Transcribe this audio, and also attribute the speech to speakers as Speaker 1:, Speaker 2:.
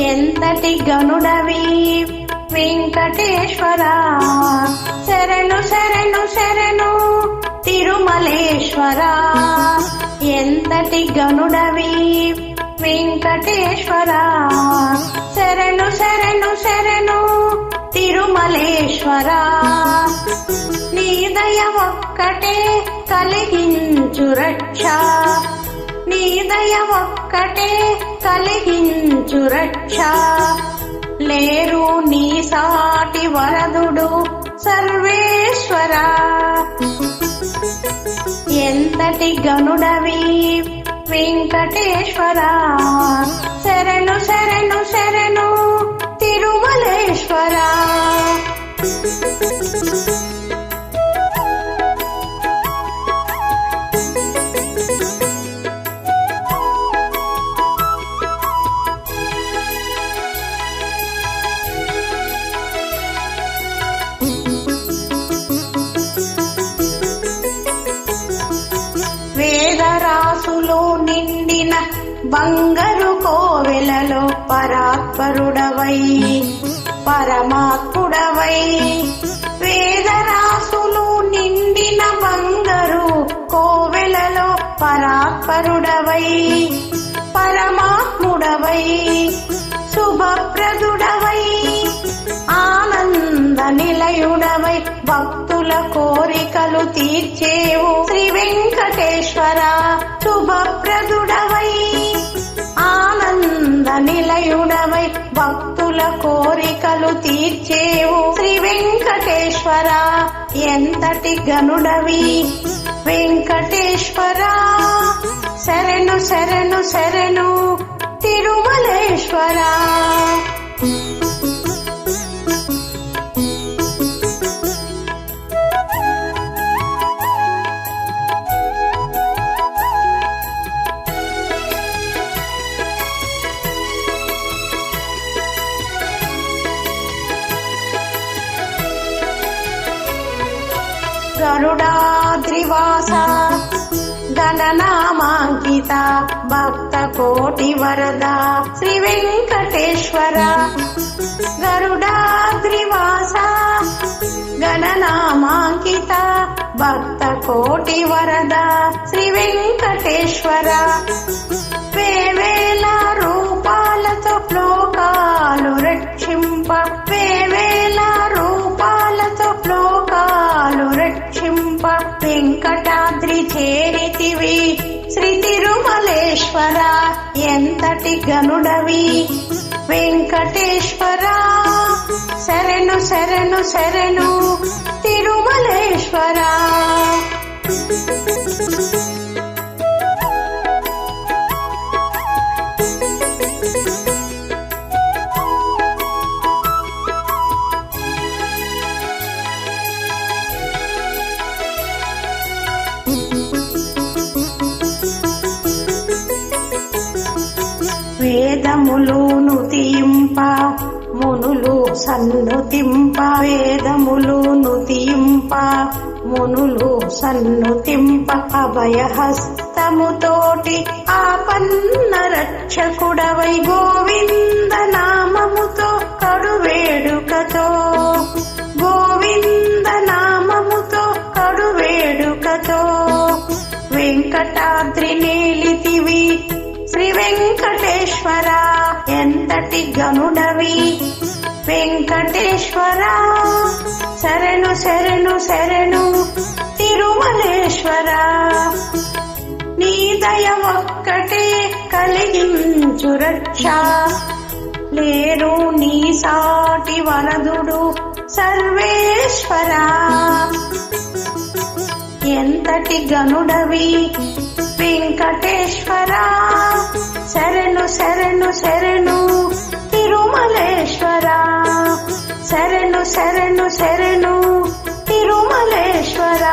Speaker 1: ఎంతటి గనుడవి వెంకటేశ్వరా, శరణు శరణు శరణు తిరుమలేశ్వరా. ఎంతటి గనుడవి వెంకటేశ్వరా, శరణు శరణు శరణు తిరుమలేశ్వరా. నీ దయ ఒక్కటే కలిగించు రక్ష, నీ దయ ఒక్కటే కలిగించు రక్ష. లేరు నీ సాటి వరదుడు సర్వేశ్వరా. ఎంతటి గనుడవి వెంకటేశ్వరా, శరణు శరణు శరణు తిరుమలేశ్వరా. వేదరాసులో నిండిన బంగారు కోవెలలో పరాత్పరుడవై పరమాత్ముడవై. వేదరాసులు నిండిన బంగారు కోవెలలో పరాత్పరుడవై పరమాత్ముడవై. శుభప్రదుడవై ఆనంద నిలయుడవై భక్తుల కోరికలు తీర్చేవు శ్రీ వెంకటేశ్వర. శుభప్రదుడవై ఆనంద నిలయుడవై భక్తుల కోరికలు తీర్చేవు శ్రీ వెంకటేశ్వర. ఎంతటి గనుడవి వెంకటేశ్వర, శరణు శరణు శరణు తిరుమలేశ్వర. గరుడాద్రివాస గణనామాంకిత భక్త కోటి వరద శ్రీ వెంకటేశ్వర. గరుడాద్రివాస గణనామాంకిత భక్త కోటి వరద శ్రీ వెంకటేశ్వర. వేవేల రూపాలతో లోకాలు రక్షింప, వేవేల రూపాలతో లోకాలు రక్షింప వెంకటాద్రి చేరితివి శ్రీ తిరుమలేశ్వర. ఎంతటి గనుడవి వెంకటేశ్వర, శరణు శరణు శరణు తిరుమలేశ్వర. వేదములు నుతింప మునులు సన్నుతింప, వేదములు నుతింప మునులు సన్నుతింప. అభయహస్తముతోటి ఆపన్న రక్షకుడవై గోవింద నామముతో కడు వేడుకతో, గోవింద నామముతో కడు వేడుకతో వెంకటాద్రి నేలితివి శ్రీ వెంకటేశ్వర. ఎంతటి గనుడవి వెంకటేశ్వర, శరణు శరణు శరణు తిరుమలేశ్వర. నీ దయ ఒక్కటే కలిగించు రక్ష, లేరు నీ సాటి వరదుడు సర్వేశ్వర. ఎంతటి గనుడవి వెంకటేశ్వర, శరణు శరణు శరణు తిరుమలేశ్వర. శరణు శరణు శరణు తిరుమలేశ్వర.